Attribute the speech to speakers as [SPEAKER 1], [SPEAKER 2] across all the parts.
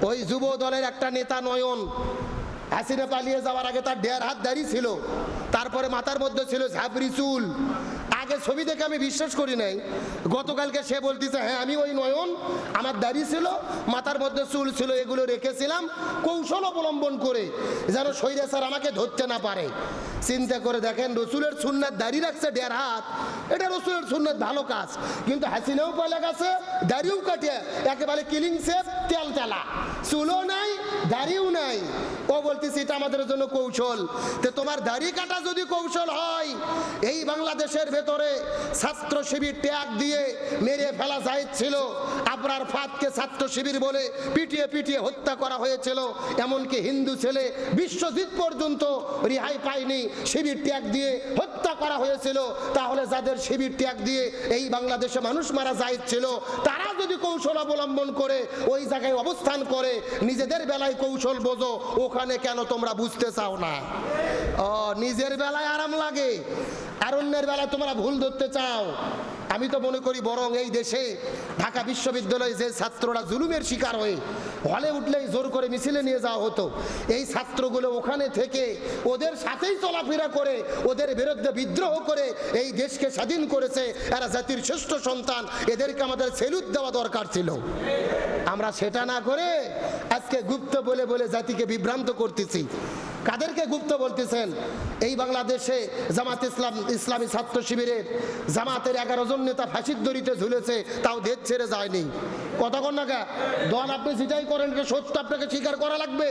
[SPEAKER 1] ওই যুব দলের একটা নেতা নয়ন হাসিনা পালিয়ে যাওয়ার আগে তার 1.5 হাত দাড়ি ছিল, তারপরে মাথার মধ্যে ছিল ঝাপড়ি চুল। আগে ছবি দেখে আমি বিশ্বাস করি নাই, গতকালকে সে বলতেছে হ্যাঁ আমি ওই নয়ন, আমার দাড়ি ছিল, মাথার মধ্যে চুল ছিল, এগুলো রেখেছিলাম কৌশল অবলম্বন করে যেন স্বৈরাচার আমাকে ধরতে না পারে। চিন্তা করে দেখেন, রসুলের সুন্নাত দাড়ি রাখছে 1.5 হাত, এটা রসুলের সুন্নাত ভালো কাজ। কিন্তু হাসিনাও পালে গেছে, দাড়িও কাটিয়ে একেবারে কিলিং সেফ, তেল তেলা, চুলও নাই দাড়িও নাই। ও বলতেছি এটা আমাদের জন্য কৌশল। তো তোমার দাড়ি কাটা যদি কৌশল হয়, এই বাংলাদেশের ভেতরে ছাত্র শিবির ট্যাগ দিয়ে মেরে ফেলা যাচ্ছিল, আবরার ফাঁদকে ছাত্র শিবির বলে পিটিয়ে পিটিয়ে হত্যা করা হয়েছিল, এমনকি হিন্দু ছেলে বিশ্বজিৎ পর্যন্ত রেহাই পায়নি, শিবির ট্যাগ দিয়ে হত্যা করা হয়েছিল। তাহলে যাদের শিবির ট্যাগ দিয়ে এই বাংলাদেশে মানুষ মারা যাচ্ছিল, তারা যদি কৌশল অবলম্বন করে ওই জায়গায় অবস্থান করে, নিজেদের বেলায় কৌশল বোঝো, ওখানে কেন তোমরা বুঝতে চাও না? নিজের বেলায় আরাম লাগে আর অন্যের বেলায় তোমরা ভুল ধরতে চাও। আমি তো মনে করি বরং এই দেশে ঢাকা বিশ্ববিদ্যালয়ে যে ছাত্ররা জুলুমের শিকার হয়ে হলে উঠলেই জোর করে মিছিলে নিয়ে যাওয়া হতো, এই ছাত্রগুলো ওখানে থেকে ওদের সাথেই চলাফেরা করে ওদের বিরুদ্ধে বিদ্রোহ করে এই দেশকে স্বাধীন করেছে। এরা জাতির শ্রেষ্ঠ সন্তান, এদেরকে আমাদের সেলুট দেওয়া দরকার ছিল। আমরা সেটা না করে আজকে গুপ্ত বলে বলে জাতিকে বিভ্রান্ত করতেছি। কাদেরকে গুপ্ত বলতেছেন? এই বাংলাদেশে জামাত ইসলামী ছাত্র শিবিরের জামাতের 11 জন নেতা ফাঁসির দড়িতে ঝুলেছে, তাও দেশ ছেড়ে যায়নি। কথা কন না কা দল আপনি যেটাই করেন এটা সত্য আপনাকে স্বীকার করা লাগবে।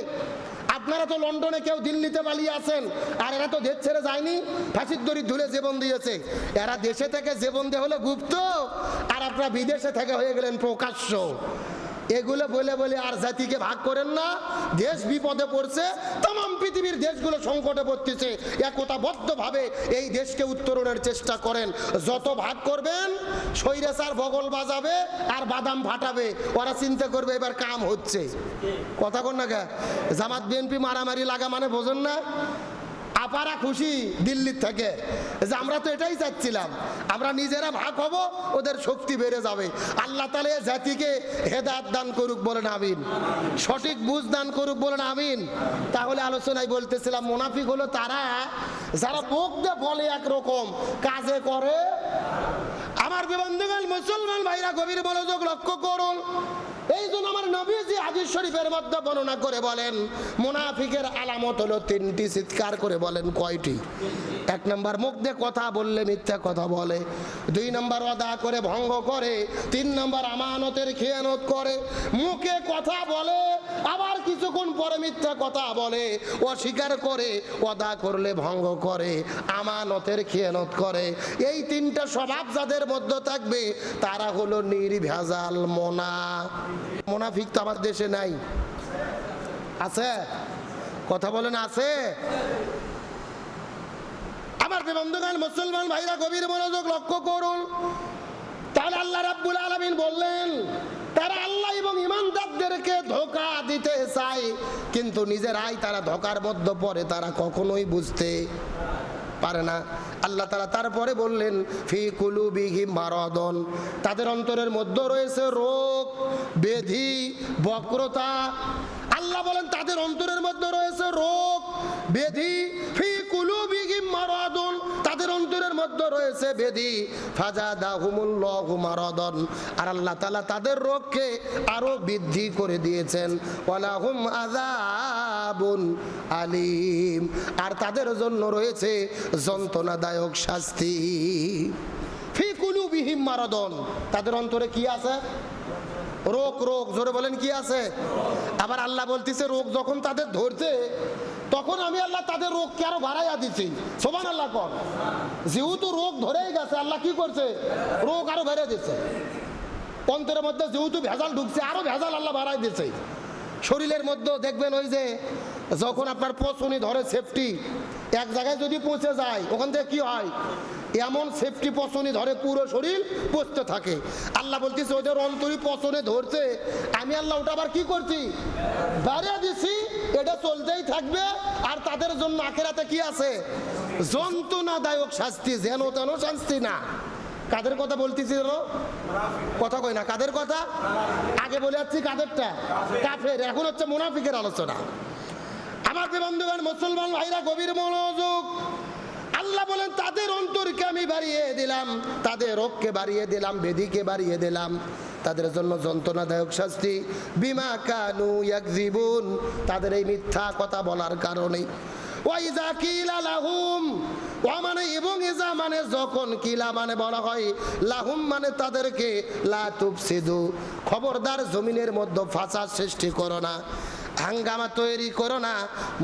[SPEAKER 1] আপনারা তো লন্ডনে, কেউ দিল্লিতে পালিয়ে আছেন, আর এরা তো দেশ ছেড়ে যায়নি, ফাঁসির দড়ি ঝুলে জীবন দিয়েছে। এরা দেশে থেকে জীবন দিয়ে হলো গুপ্ত, আর আপনারা বিদেশে থেকে হয়ে গেলেন প্রকাশ্য। এগুলো বলে বলে আর জাতিকে ভাগ করেন না। দেশ বিপদে পড়ছে, तमाम পৃথিবীর দেশগুলো সংকটে পড়তেছে, একতাবদ্ধভাবে এই দেশকে উত্তরণের চেষ্টা করেন। যত ভাগ করবেন স্বৈরাচার বগল বাজাবে আর বাদাম ফাটাবে, ওরা চিন্তা করবে এবার কাম হচ্ছে। কথা কন না কে? জামাত বিএনপি মারামারি লাগা মানে বোঝেন না? আপারা খুশি দিল্লির থেকে যে আমরা তো এটাই চাচ্ছিলাম, আমরা নিজেরা ভাগ হব, ওদের শক্তি বেড়ে যাবে। আল্লাহ তাআলা জাতিকে হেদায়েত দান করুক, বলেন আমিন। সঠিক বুঝ দান করুক, বলেন আমিন। তাহলে আলোচনায় বলতেছিলাম, মুনাফিক হলো তারা যারা মুখ দিয়ে বলে একরকম, কাজে করে। আমার বন্ধুগণ, মুসলমান ভাইরা গভীর মনোযোগ লক্ষ্য করুন। এই জন্য আমার নবীজি হাদিস শরীফের মধ্যে বর্ণনা করে বলেন, মুনাফিকের আলামত হলো 3টি। চিৎকার করে বলেন কয়টি? 1 নম্বর, মুখ দিয়ে কথা বললে মিথ্যা কথা বলে। 2 নম্বর, ওয়াদা করে ভঙ্গ করে। 3 নম্বর, আমানতের খেয়ানত করে। মুখে কথা বলে, আবার কিছুক্ষণ পরে মিথ্যা কথা বলে, অস্বীকার করে, ওয়াদা করলে ভঙ্গ করে, আমানতের খেয়ানত করে। এই 3টা স্বভাব যাদের মধ্যে থাকবে তারা হলো নির্ভেজাল মুনাফিক। তো আমার দেশে নাই, আছে? কথা বলেন, আছে? আমার বন্ধুগণ, মুসলমান ভাইরা গভীর মনোযোগ লক্ষ্য করুন। তাহলে আল্লাহ রাব্বুল আলামিন বললেন, তারা আল্লাহ এবং ঈমানদারদেরকে ধোঁকা দিতে চায়, কিন্তু নিজেরাই তারা ধোঁকার মধ্যে পড়ে, তারা কখনোই বুঝতে পারে না। আল্লাহ তাআলা তারপরে বললেন, ফি কুলুবিহিম মারাদুন, তাদের অন্তরের মধ্যে রয়েছে রোগ ব্যাধি বক্রতা। আল্লাহ বলেন তাদের অন্তরের মধ্যে রয়েছে রোগ ব্যাধি। ফি কুলুবিহিম মারাদুন, তাদের অন্তরের মধ্যে রয়েছে ব্যাধি। ফাজাদাহুমুল্লাহু মারাদান, আর আল্লাহ তাআলা তাদের রোগকে আরো বৃদ্ধি করে দিয়েছেন। ওয়ালাহুম আযাবুন আলীম, আর তাদের জন্য রয়েছে যন্ত্রণাদায়ক শাস্তি। ফি কুলুবিহিম মারাদুন, তাদের অন্তরে কি আছে? রোগ। রোগ জোরে বলেন, কি আছে? আবার আল্লাহ বলতেছে, রোগ যখন তাদের ধরছে তখন আমি আল্লাহ তাদের রোগকে আরো বাড়াইয়া দিচ্ছি। সুবহানাল্লাহ কর। যেহেতু রোগ ধরেই গেছে, আল্লাহ কি করছে? রোগ আরো বেড়ে দিচ্ছে। অন্তরের মধ্যে যেহেতু ভেজাল ঢুকছে, আরো ভেজাল আল্লাহ বাড়াই দিচ্ছে। শরীরের মধ্যে দেখবেন, ওই যে যখন আপনার পচনি ধরে, সেফটি এক জায়গায় যদি পৌঁছে যায়, ওখান থেকে কি হয়? এমন সেফটি পচনি ধরে, পুরো শরীর পচতে থাকে। আল্লাহ বলতেছে ওদের অন্তরি পচনে ধরছে, আমি আল্লাহ ওটা আবার কি করছি? বাড়িয়ে দিছি। এটা চলতেই থাকবে। আর তাদের জন্য আখিরাতে কি আছে? যন্ত্রণাদায়ক শাস্তি, যেন তেন শাস্তি না। কাদের কথা বলতেছি জানো? কথা কই না, কাদের কথা? আগে বলে যাচ্ছি কাদেরটা, কাফের। এখন হচ্ছে মুনাফিকের আলোচনা। আমার বন্ধুগণ, মুসলমান ভাইরা, গভীর মনোযোগ। আল্লাহ বলেন তাদের অন্তরকে আমি বাড়িয়ে দিলাম, তাদের রোগকে বাড়িয়ে দিলাম, বেদিকে বাড়িয়ে দিলাম, তাদের জন্য যন্ত্রণাদায়ক শাস্তি, বিমা কানু ইয়াকযিবুন, তাদের এই মিথ্যা কথা বলার কারণে। ওয়াইজা কিলা লাহুম, ওয়া মানে এবং ইজা মানে যখন, কিলা মানে বলা হয়, লাহুম মানে তাদেরকে, লা তুফসিদু, খবরদার জমিনের মধ্যে ফাসাদ সৃষ্টি করো না, হাঙ্গামা তৈরি করো না,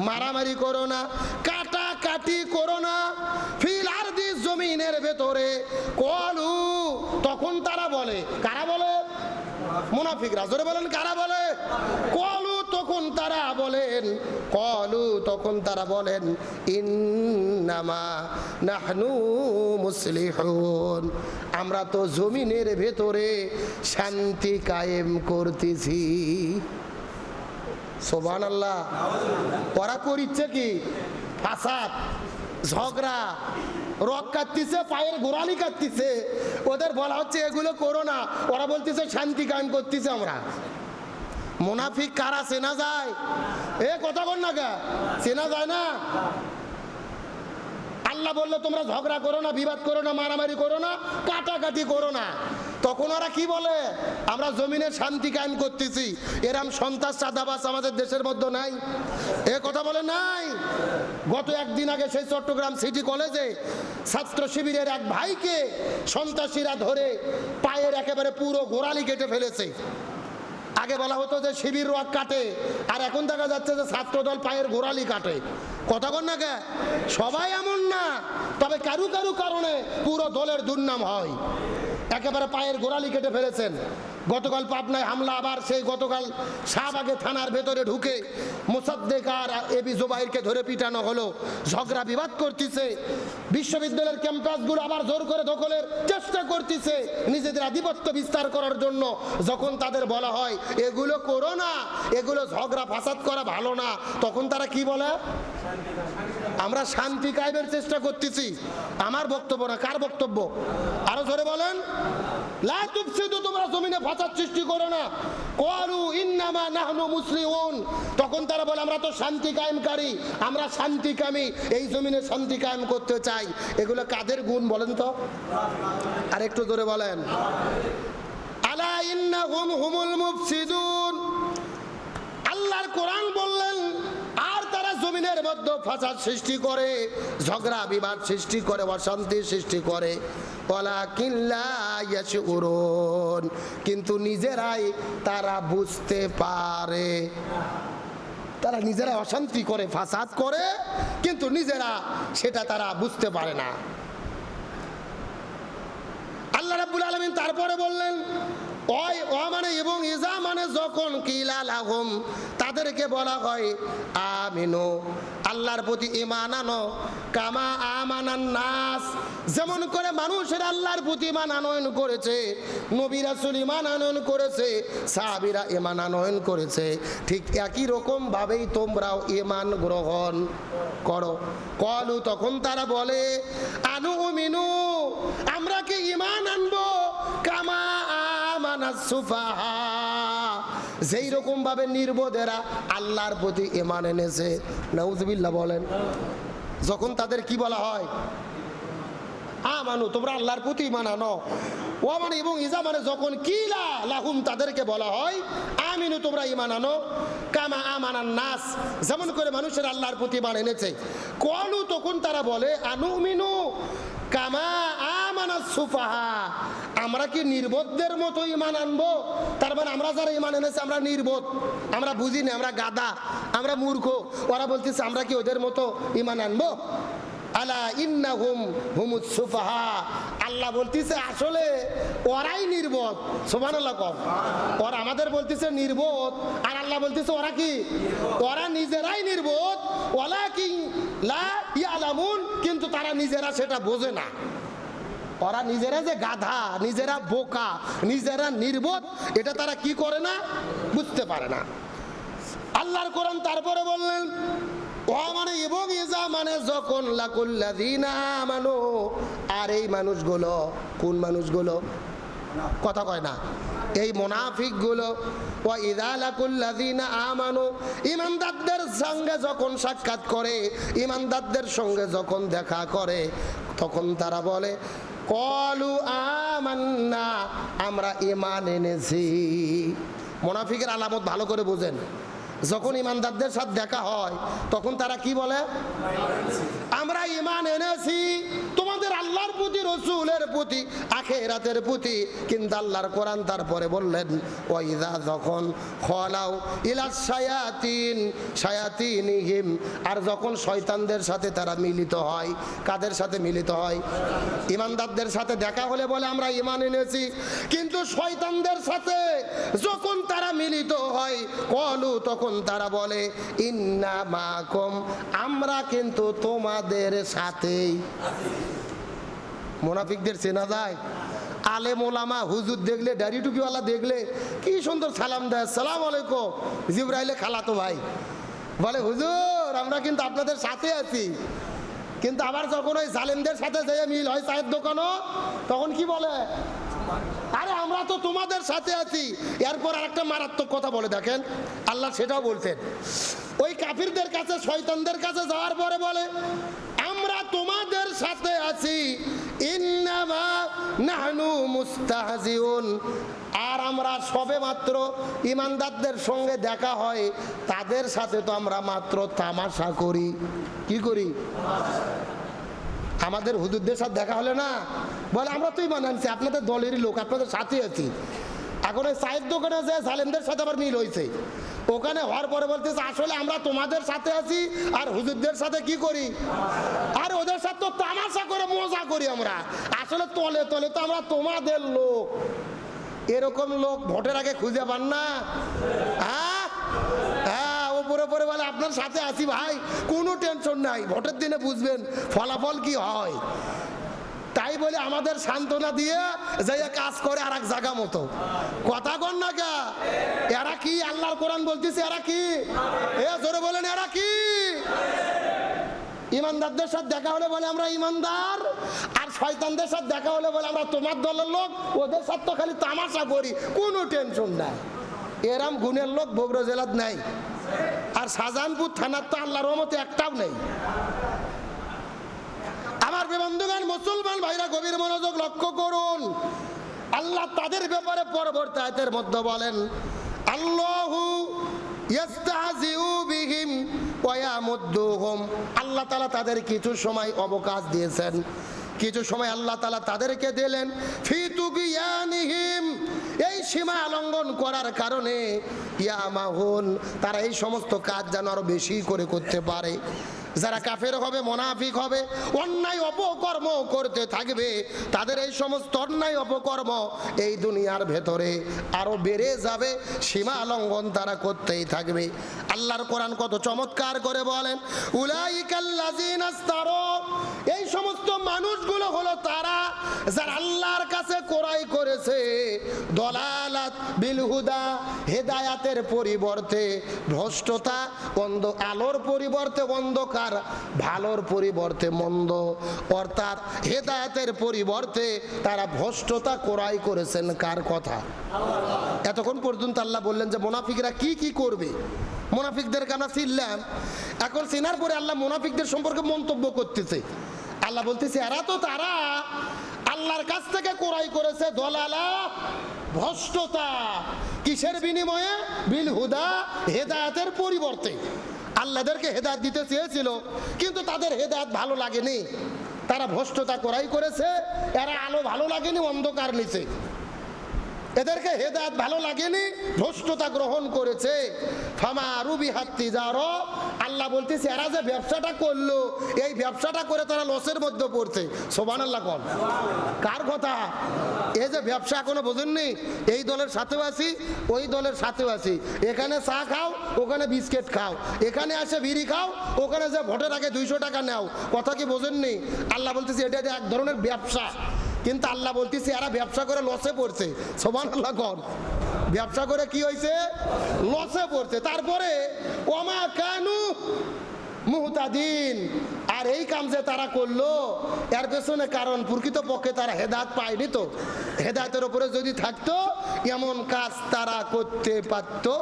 [SPEAKER 1] মারামারি করো না, কাটাকাটি করো না, ফিল আরদি, জমিনের ভেতরে, কলু, তখন তারা বলে, কারা বলে? মুনাফিকরা। জোরে বলেন, কারা বলে? কলু, তখন তারা বলেন, কলু, তখন তারা বলেন, ইন্নামা নাহনু মুসলিহুন, আমরা তো জমিনের ভেতরে শান্তি কায়েম করতেছি। সুবহানাল্লাহ। ওরা করিচ্ছে কি? ফাসাদ, ঝগড়া, রক কাটতিছে, পায়ের গোড়ালি কাটতিছে। ওদের বলা হচ্ছে এগুলো করো না, ওরা বলতেছে শান্তি কায়েম করতেছে আমরা। মুনাফিক কারা চেনা যায়? এ কথা বল না, গা চেনা যায় না? আল্লাহ বললো তোমরা ঝগড়া করো না, বিবাদ করো না, মারামারি করো না, কাটাকাটি করো না, তখন ওরা কি বলে? আমরা জমিনের শান্তি কায়েম করতেছি। এরম সন্ত্রাস, চাঁদাবাজ আমাদের দেশের মধ্যে নাই? এ কথা বলে নাই? গত একদিন আগে সেই চট্টগ্রাম সিটি কলেজে ছাত্র শিবিরের এক ভাইকে সন্ত্রাসীরা ধরে পায়ের একেবারে পুরো গোড়ালি কেটে ফেলেছে। আগে বলা হতো যে শিবির রক কাটে, আর এখন দেখা যাচ্ছে যে ছাত্রদল পায়ের গোড়ালি কাটে। কথা বল না, কে সবাই এমন না, তবে কারু কারু কারণে পুরো দলের দুর্নাম হয়। একেবারে পায়ের গোড়ালি কেটে ফেলেছেন। গতকাল পাবনায় হামলা, আবার সেই গতকাল শাহবাগে থানার ভেতরে ঢুকে মোসাদ্দেক আর এবি জুবাইরকে ধরে পিটানো হলো। ঝগড়া বিবাদ করতেছে, বিশ্ববিদ্যালয়ের ক্যাম্পাসগুলো আবার জোর করে দখলের চেষ্টা করতেছে নিজেদের আধিপত্য বিস্তার করার জন্য। যখন তাদের বলা হয় এগুলো করো না, এগুলো ঝগড়া ফাসাদ করা ভালো না, তখন তারা কি বলে? আমরা শান্তি কায়েমের চেষ্টা করতেছি। আমার বক্তব্য না, কার বক্তব্য? আরো জোরে বলেন, লা তুফসিদু, তোমরা জমিনে ফাসাদ সৃষ্টি করো না। ক্বালু ইন্নামা নাহনু মুসলিহুন, তখন তারা বলে আমরা তো শান্তি কায়েমকারী, আমরা শান্তিকামী, এই জমিনে শান্তি কায়েম করতে চাই। এগুলো কাদের গুণ বলেন তো? আর একটু জোরে বলেন। আলা ইন্নাহুম হুমুল মুফসিদুন, আল্লাহর কোরআন বললেন আর তারা জমিনের মধ্যে ফাসাদ সৃষ্টি করে, ঝগড়া বিবাদ সৃষ্টি করে, অশান্তি সৃষ্টি করে। ওয়ালাকিন লা ইয়াশউরুন, কিন্তু নিজেরাই তারা বুঝতে পারে। তারা নিজেরা অশান্তি করে, ফাসাদ করে, কিন্তু নিজেরা সেটা তারা বুঝতে পারে না। আল্লাহ রাব্বুল আলামিন তারপরে বললেন ওই ও মানে এবং ইজা মানে যখন, কিলা লাহুম, তাদেরকে বলা হয় আমিনু, আল্লাহর প্রতি ঈমান আনো, কামা আমানান নাস, যেমন করে মানুষের আল্লাহর প্রতি ঈমান আনয়ন করেছে, নবী রাসূল ঈমান আনয়ন করেছে, সাহাবীরা ঈমান আনয়ন করেছে, ঠিক একই রকম ভাবেই তোমরাও ঈমান গ্রহণ করো। কলু, তখন তারা বলে আনুমিনু, আমরা কি ঈমান আনবো, কামা আমানাস সুফাহা, যেই রকম ভাবে নির্বোধেরা আল্লাহর প্রতি ঈমান এনেছে। নাউযুবিল্লাহ বলেন। যখন তাদের কি বলা হয় আমানু, তোমরা আল্লাহর প্রতি ঈমান আনো, ও মানে এবং ইজা মানে যখন, কিলা লাহুম, তাদেরকে বলা হয় আমিনু, তোমরা ঈমান আনো, কামা আমানান নাস, যেমন করে মানুষের আল্লাহর প্রতি ঈমান এনেছে। কলু, তখন তারা বলে আনুমিনু কামা আমানাস সুফাহা, আমরা কি নির্বোধদের মতো ঈমান আনবো? তার মানে আমরা যারা ঈমান এনেছে আমরা নির্বোধ, আমরা বুঝি না, আমরা গাদা, আমরা মূর্খ। ওরা বলতেছে আমরা কি ওদের মতো ঈমান আনবো? আলা ইন্নাহুম হুমুস সুফাহা, আল্লাহ বলতেছে আসলে ওরাই নির্বোধ। সুবহানাল্লাহ কম। ওরা আমাদের বলতেছে নির্বোধ, আর আল্লাহ বলতেছে ওরা কি? ওরা নিজেরাই নির্বোধ। ওয়ালাকিন লা ইয়ালামুন, কিন্তু তারা নিজেরা সেটা বোঝে না। ওরা নিজেরা যে গাধা, নিজেরা বোকা, নিজেরা নির্বোধ, এটা তারা কি করে না, বুঝতে পারে না। আল্লাহর কোরআন তারপরে বললেন ও মানে এবং ইজা মানে যখন লাকুল্লাযিনা আমানু, আর এই মানুষগুলো কোন মানুষগুলো? কথা কয় না, এই মুনাফিকগুলো। ও ইযা লাকুল্লাযিনা আমানু, ঈমানদারদের সঙ্গে যখন সাক্ষাৎ করে, ঈমানদারদের সঙ্গে যখন দেখা করে, তখন তারা বলে ক্বালু আমান্না, আমরা ঈমান এনেছি। মুনাফিকের আলামত ভালো করে বুঝেন। যখন ঈমানদারদের সাথে দেখা হয় তখন তারা কি বলে? আমরা ঈমান এনেছি তোমাদের আল্লাহর প্রতি, রাসূলের প্রতি, আখিরাতের প্রতি। কিন্তু আল্লাহর কোরআন তারপরে বললেন ওয়াইদা, যখন খলাউ ইলা শায়াতিন, শায়াতিনিহিম, আর যখন শয়তানদের সাথে তারা মিলিত হয়। কাদের সাথে মিলিত হয়? ঈমানদারদের সাথে দেখা হলে বলে আমরা ঈমান এনেছি, কিন্তু শয়তানদের সাথে যখন তারা মিলিত হয় কলু, তখন তারা বলে ইন্না মাকুম, আমরা কিন্তু তোমাদের সাথেই। মুনাফিকদের চেনা যায়। আলেম ওলামা হুজুর দেখলে, দাড়ি টুপিওয়ালা দেখলে কি সুন্দর সালাম দেয়, আসসালামু আলাইকুম। জিবরাইলে খালাতো ভাই বলে হুজুর আমরা কিন্তু আপনাদের সাথে আছি। কিন্তু আবার যখন ওই জালেমদের সাথে যেয়ে মিল হয় চায়ের দোকানও, তখন কি বলে? আরে আমরা তো তোমাদের সাথে আছি। এরপর আরেকটা মারাত্মক কথা বলে দেখেন, আল্লাহ সেটাও বলতেন। ওই কাফিরদের কাছে, শয়তানদের কাছে যাওয়ার পরে বলে আমরা তোমাদের সাথে আছি, ইন্নামা নাহনু মুস্তাহজিউন, আর আমরা সবে মাত্র ঈমানদারদের সঙ্গে দেখা হয় তাদের সাথে তো আমরা মাত্র তামাশা করি। কি করি? আমাদের হুজুরদের সাথে দেখা হলে না বলে আমরা তো ঈমান আনছি, আপনাদের দলেরই লোক, আপনাদের সাথে আছি। এখন ওই চায়ের দোকানে যে জালেমদের সাথে আবার মিল হয়েছে, ওখানে হওয়ার পরে বলতেছে আসলে আমরা তোমাদের সাথে আছি, আর হুজুরদের সাথে কি করি? আর ওদের সাথে তো তামাশা করে মজা করি আমরা, আসলে তলে তলে তো আমরা তোমাদের লোক। এরকম লোক ভোটের আগে খুঁজে পান না? হ্যাঁ, ওপরে পরে বলে আপনার সাথে আছি ভাই, কোনো টেনশন নাই, ভোটের দিনে বুঝবেন ফলাফল কি হয়। তাই বলে আমাদের সান্ত্বনা দিয়ে যে কাজ করে আর এক জায়গা মতো। কথা কন না কে? এরা কি? আল্লাহর কোরআন বলতেছে এরা কি? এ জোরে বলেন এরা কি? ঈমানদারদের সাথে দেখা হলে বলে আমরা ঈমানদার, আর শয়তানদের সাথে দেখা হলে বলে আমরা তোমার দলের লোক, ওদের সাথে তো খালি তামাশা করি, কোনো টেনশন নাই। এরম গুণের লোক বগুড়া জেলার নাই, আর শাহজাহানপুর থানার তো আল্লাহর রহমতে একটাও নেই। আমার বন্ধুগণ, মুসলমান ভাইরা গভীর মনোযোগ লক্ষ্য করুন। আল্লাহ তাদের ব্যাপারে পরবর্তী আয়াতের মধ্যে বলেন আল্লাহু ইস্তাহজিউ বিহিম ওয়া ইয়ামুদ্দুহুম, আল্লাহ তাআলা তাদের কিছু সময় অবকাশ দিয়েছেন, কিছু সময় আল্লাহ তাআলা তাদেরকে দিলেন ফি তুগিয়ানিহিম, এই সীমা লঙ্ঘন করার কারণে, ইয়ামাহুন, তারা এই সমস্ত কাজ যেন আরো বেশি করে করতে পারে। যারা কাফের হবে, মুনাফিক হবে, অন্যায় অপকর্ম করতে থাকবে, তাদের এই সমস্ত অন্যায় অপকর্ম এই দুনিয়ার ভেতরে আরো বেড়ে যাবে, সীমা লঙ্ঘন তারা করতেই থাকবে। আল্লাহর কোরআন কত চমৎকার করে বলেন উলাইকাল্লাযিনা ইসতারু, এই সমস্ত মানুষগুলো হলো তারা যারা আল্লাহর কাছে ক্রয় করেছে দলালাত বিল হুদা, হেদায়াতের পরিবর্তে ভ্রষ্টতা, আলোর পরিবর্তে অন্ধকার, ভালোর পরিবর্তে মন্দ, অর্থাৎ হেদায়েতের পরিবর্তে তারা ভ্রষ্টতা ক্রয় করেছেন। কার কথা? এতক্ষণ পর্যন্ত আল্লাহ বললেন যে মুনাফিকরা কি কি করবে। মুনাফিকদেরকে আমরা চিনলাম, এখন চিনার পরে আল্লাহ মুনাফিকদের সম্পর্কে মন্তব্য করতেছে। আল্লাহ বলতেছে এরা তো তারা আল্লাহর কাছ থেকে ক্রয় করেছে দলালা, ভ্রষ্টতা, কিসের বিনিময়ে? বিল হুদা, হেদায়েতের পরিবর্তে। আল্লাহদেরকে হেদায়েত দিতে চেয়েছিল, কিন্তু তাদের হেদায়েত ভালো লাগেনি, তারা ভ্রষ্টতা ক্রয় করেছে। এরা আলো ভালো লাগেনি, অন্ধকার নিচে। এদেরকে হেদায়েত ভালো লাগেনি, ভ্রষ্টতা গ্রহণ করেছে। ফামা রুবিহাত তিজারা, আল্লাহ বলতেছে এরা যে ব্যবসাটা করলো, এই ব্যবসাটা করে তারা লসের মধ্যে পড়ছে। সুবহানাল্লাহ কোন? কার কথা? এই যে ব্যবসা এখনো বোঝেননি, এই দলের সাথেও আছি, ওই দলের সাথেও আছি, এখানে চা খাও, ওখানে বিস্কিট খাও, এখানে আসে বিড়ি খাও, ওখানে যে ভোটের আগে 200 টাকা নাও। কথা কি বোঝেননি? আল্লাহ বলতেছে এটা এক ধরনের ব্যবসা, কিন্তু আল্লাহ বলতেছে এরা ব্যবসা করে লসে পড়ছে। সুবহানাল্লাহ কোন? ব্যবসা করে কি হয়েছে? লসে পড়ছে। তারপরে ওমা কানু মুহতাদিন। আর এই কাম যে তারা করলো এর পেছনে কারণ প্রকৃতপক্ষে তারা হেদায়েত পায়নি। তো হেদায়েতের উপরে যদি থাকতো এমন কাজ তারা করতে পারতো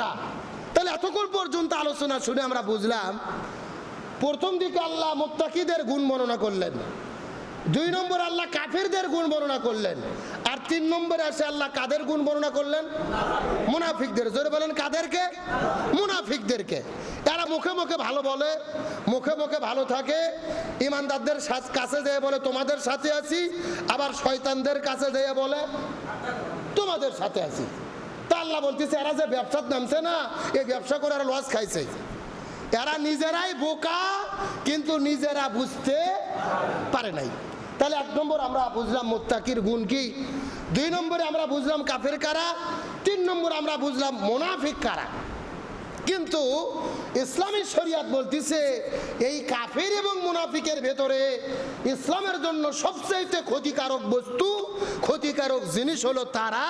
[SPEAKER 1] না। তাহলে এতক্ষণ পর্যন্ত আলোচনা শুনে আমরা বুঝলাম, প্রথম দিকে আল্লাহ মুত্তাকিদের গুণ বর্ণনা করলেন, 2 নম্বর আল্লাহ কাফেরদের গুণ বর্ণনা করলেন, আর 3 নম্বরে আসে আল্লাহ কাদের গুণ বর্ণনা করলেন? মুনাফিকদের। জোরে বলেন কাদেরকে? মুনাফিকদেরকে। তারা মুখে মুখে ভালো বলে, মুখে মুখে ভালো থাকে, ইমানদারদের কাছে যেয়ে বলে তোমাদের সাথে আছি, আবার শয়তানদের কাছে যেয়ে বলে তোমাদের সাথে আছি। তা আল্লাহ বলতেছে এরা যে ব্যবসার নামছে না, এই ব্যবসা করে এরা লস খাইছে। এরা নিজেরাই বোকা, কিন্তু নিজেরা বুঝতে পারে নাই। তাহলে 1 নম্বর আমরা বুঝলাম মুত্তাকির গুণ কি, 2 নম্বরে আমরা বুঝলাম কাফের কারা, 3 নম্বর আমরা বুঝলাম মুনাফিক কারা। কিন্তু ইসলামী শরিয়ত বলতেছে এই কাফের এবং মুনাফিকের ভেতরে ইসলামের জন্য সবচেয়ে ক্ষতিকারক বস্তু, ক্ষতিকারক জিনিস হলো তারা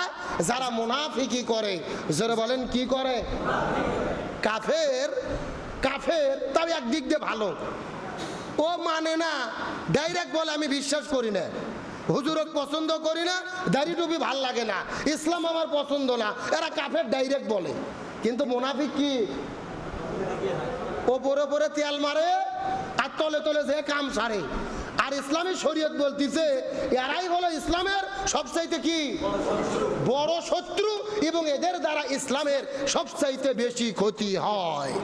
[SPEAKER 1] যারা মুনাফিকি করে। যারা বলেন কি করে? কাফের তাও একদিক দিয়ে ভালো, ও মানে না, ডাইরেক্ট বলে আমি বিশ্বাস করি না, হুজুরক পছন্দ করি না, দাড়ি টুপি ভাল লাগে না, ইসলাম আমার পছন্দ না, এরা কাফের ডাইরেক্ট বলে। কিন্তু মুনাফিক কি? ওপরে ওপরে তেল মারে আর তলে তলে যে কাম সারে। আর ইসলামী শরীয়ত বলতেছে এরাই হলো ইসলামের সবচাইতে কি বড় শত্রু, এবং এদের দ্বারা ইসলামের সবচাইতে বেশি ক্ষতি হয়।